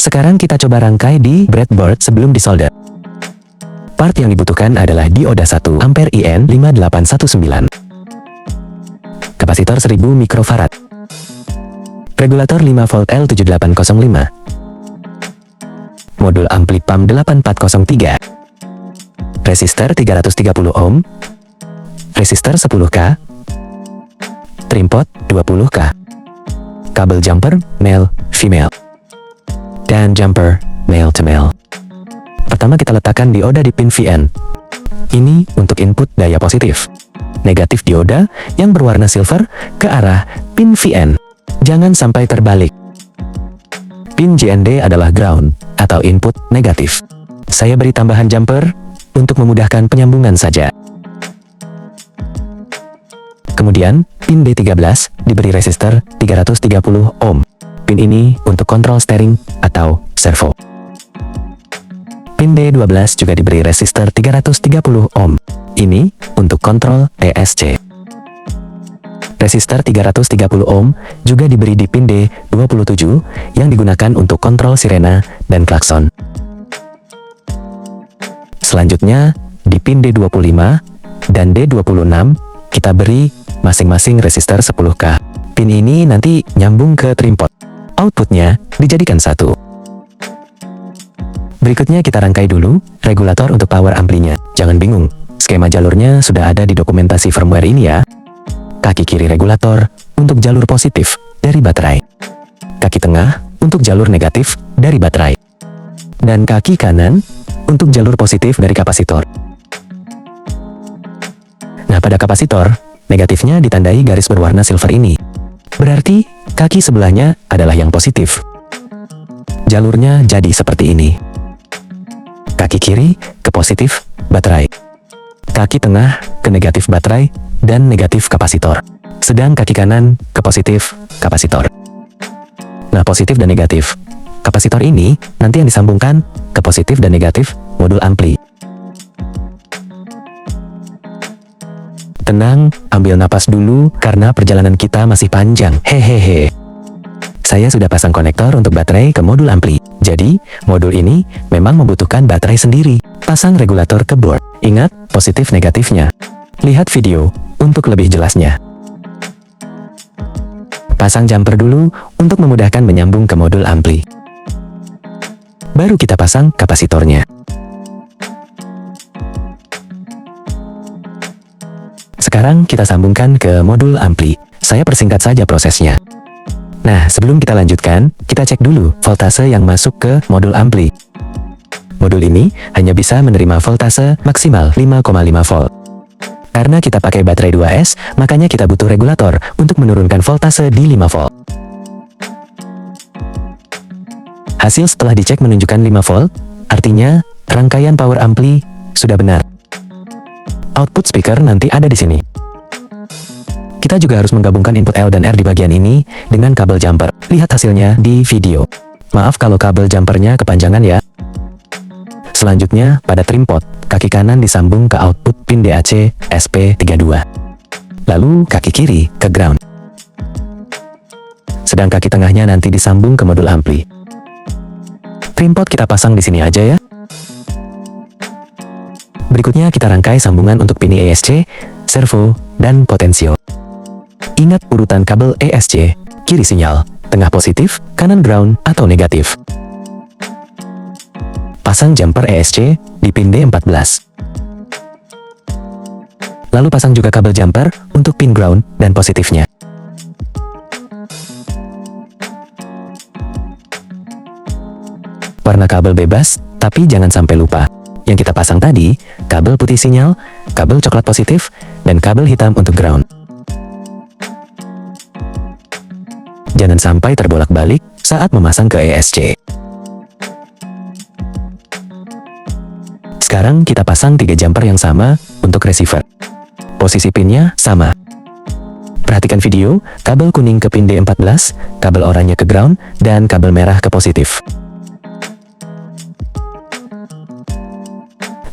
Sekarang kita coba rangkai di breadboard sebelum disolder. Part yang dibutuhkan adalah dioda 1 ampere IN5819, kapasitor 1000 mikrofarad, regulator 5 volt L7805, modul ampli PAM 8403, resistor 330 ohm, resistor 10K, trimpot 20K, kabel jumper male female, dan jumper male to male. Pertama kita letakkan dioda di pin VN. Ini untuk input daya positif. Negatif dioda yang berwarna silver ke arah pin VN. Jangan sampai terbalik. Pin JND adalah ground atau input negatif. Saya beri tambahan jumper untuk memudahkan penyambungan saja. Kemudian, pin D13 diberi resistor 330 ohm. Pin ini untuk kontrol steering atau servo. Pin D12 juga diberi resistor 330 ohm. Ini untuk kontrol ESC. Resistor 330 ohm juga diberi di pin D27 yang digunakan untuk kontrol sirena dan klakson. Selanjutnya, di pin D25 dan D26 kita beri masing-masing resistor 10K. Pin ini nanti nyambung ke trimpot. Outputnya dijadikan satu. Berikutnya kita rangkai dulu regulator untuk power amplinya. Jangan bingung, skema jalurnya sudah ada di dokumentasi firmware ini ya. Kaki kiri regulator untuk jalur positif dari baterai. Kaki tengah untuk jalur negatif dari baterai. Dan kaki kanan untuk jalur positif dari kapasitor. Nah, pada kapasitor, negatifnya ditandai garis berwarna silver ini. Berarti kaki sebelahnya adalah yang positif. Jalurnya jadi seperti ini. Kaki kiri ke positif baterai, kaki tengah ke negatif baterai dan negatif kapasitor, sedang kaki kanan ke positif kapasitor. Nah, positif dan negatif kapasitor ini nanti yang disambungkan ke positif dan negatif modul ampli. Tenang, ambil napas dulu karena perjalanan kita masih panjang. Hehehe. Saya sudah pasang konektor untuk baterai ke modul ampli. Jadi, modul ini memang membutuhkan baterai sendiri. Pasang regulator ke board. Ingat, positif negatifnya. Lihat video untuk lebih jelasnya. Pasang jumper dulu untuk memudahkan menyambung ke modul ampli. Baru kita pasang kapasitornya. Sekarang kita sambungkan ke modul ampli. Saya persingkat saja prosesnya. Nah, sebelum kita lanjutkan, kita cek dulu voltase yang masuk ke modul ampli. Modul ini hanya bisa menerima voltase maksimal 5,5 volt. Karena kita pakai baterai 2S, makanya kita butuh regulator untuk menurunkan voltase di 5 volt. Hasil setelah dicek menunjukkan 5 volt, artinya rangkaian power ampli sudah benar. Output speaker nanti ada di sini. Kita juga harus menggabungkan input L dan R di bagian ini dengan kabel jumper. Lihat hasilnya di video. Maaf kalau kabel jumpernya kepanjangan ya. Selanjutnya, pada trimpot, kaki kanan disambung ke output pin DAC SP32. Lalu, kaki kiri ke ground. Sedang kaki tengahnya nanti disambung ke modul ampli. Trimpot kita pasang di sini aja ya. Berikutnya kita rangkai sambungan untuk pin ESC, servo, dan potensio. Ingat urutan kabel ESC, kiri sinyal, tengah positif, kanan ground atau negatif. Pasang jumper ESC di pin D14. Lalu pasang juga kabel jumper untuk pin ground dan positifnya. Warna kabel bebas, tapi jangan sampai lupa. Yang kita pasang tadi, kabel putih sinyal, kabel coklat positif, dan kabel hitam untuk ground. Jangan sampai terbolak-balik saat memasang ke ESC. Sekarang kita pasang 3 jumper yang sama untuk receiver. Posisi pinnya sama. Perhatikan video, kabel kuning ke pin D14, kabel oranye ke ground, dan kabel merah ke positif.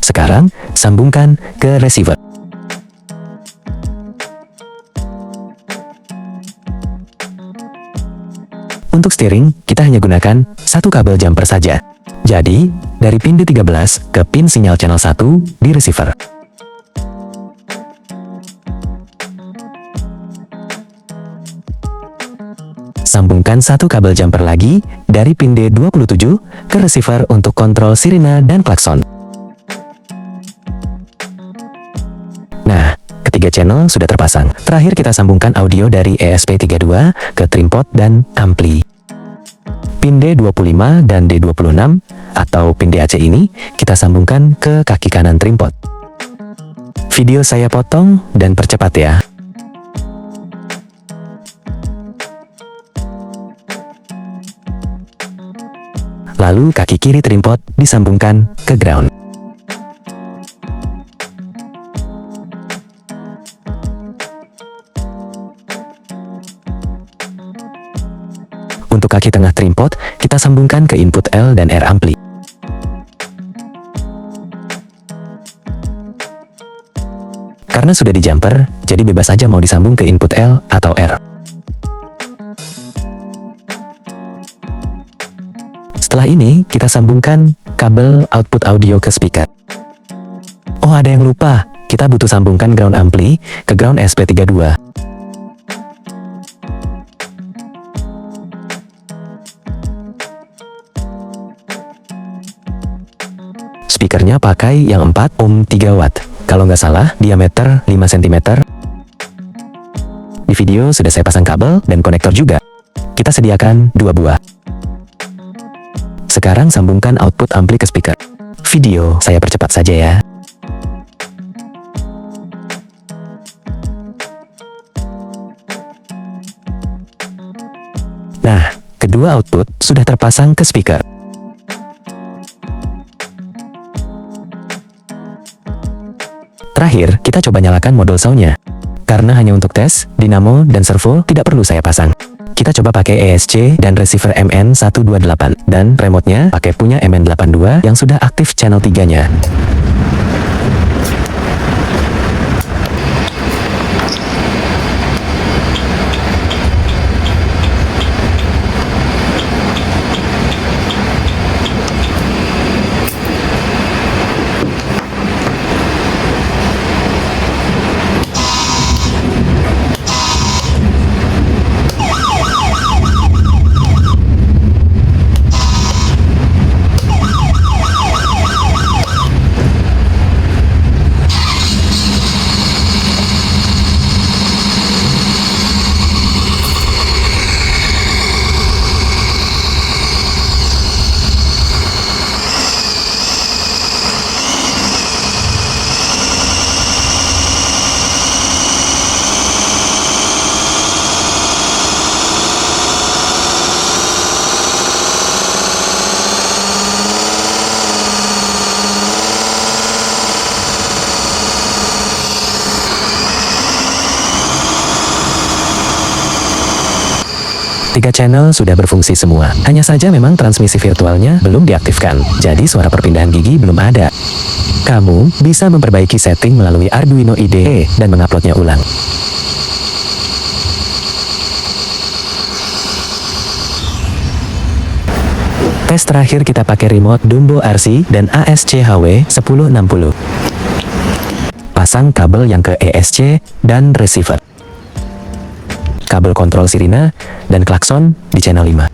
Sekarang, sambungkan ke receiver. Untuk steering, kita hanya gunakan satu kabel jumper saja. Jadi, dari pin D13 ke pin sinyal channel 1 di receiver. Sambungkan satu kabel jumper lagi dari pin D27 ke receiver untuk kontrol sirena dan klakson. Nah, ketiga channel sudah terpasang. Terakhir kita sambungkan audio dari ESP32 ke trimpot dan ampli. Pin D25 dan D26 atau pin DAC ini kita sambungkan ke kaki kanan trimpot. Video saya potong dan percepat ya. Lalu kaki kiri trimpot disambungkan ke ground. Untuk kaki tengah trimpot, kita sambungkan ke input L dan R ampli. Karena sudah di jumper, jadi bebas aja mau disambung ke input L atau R. Setelah ini, kita sambungkan kabel output audio ke speaker. Oh, ada yang lupa. Kita butuh sambungkan ground ampli ke ground SP32. Speakernya pakai yang 4 ohm 3 watt. Kalau nggak salah, diameter 5 cm. Di video sudah saya pasang kabel dan konektor juga. Kita sediakan 2 buah. Sekarang sambungkan output ampli ke speaker. Video saya percepat saja ya. Nah, kedua output sudah terpasang ke speaker. Terakhir, kita coba nyalakan modul soundnya. Karena hanya untuk tes, dinamo dan servo tidak perlu saya pasang. Kita coba pakai ESC dan receiver MN128, dan remote-nya pakai punya MN82 yang sudah aktif channel 3-nya. Tiga channel sudah berfungsi semua. Hanya saja memang transmisi virtualnya belum diaktifkan. Jadi suara perpindahan gigi belum ada. Kamu bisa memperbaiki setting melalui Arduino IDE dan menguploadnya ulang. Tes terakhir kita pakai remote Dumbo RC dan ASCHW 1060. Pasang kabel yang ke ESC dan receiver. Kabel kontrol sirina dan klakson di channel 5.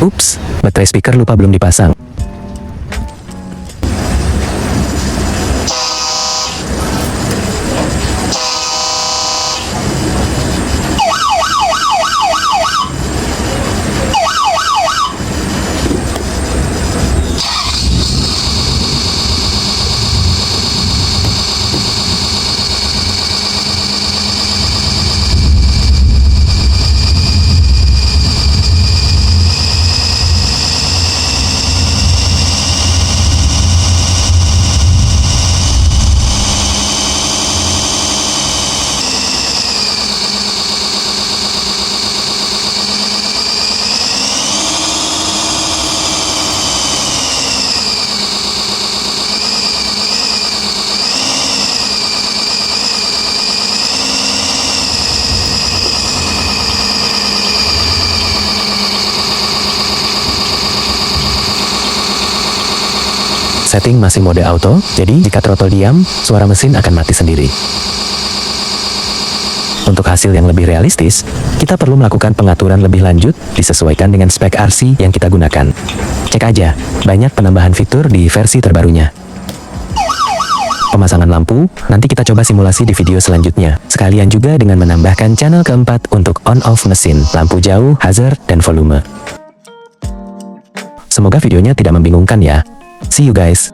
Ups, baterai speaker lupa belum dipasang. setting masih mode auto, jadi jika throttle diam, suara mesin akan mati sendiri. Untuk hasil yang lebih realistis, kita perlu melakukan pengaturan lebih lanjut disesuaikan dengan spek RC yang kita gunakan. Cek aja, banyak penambahan fitur di versi terbarunya. Pemasangan lampu, nanti kita coba simulasi di video selanjutnya. Sekalian juga dengan menambahkan channel keempat untuk on-off mesin, lampu jauh, hazard, dan volume. Semoga videonya tidak membingungkan ya. See you guys.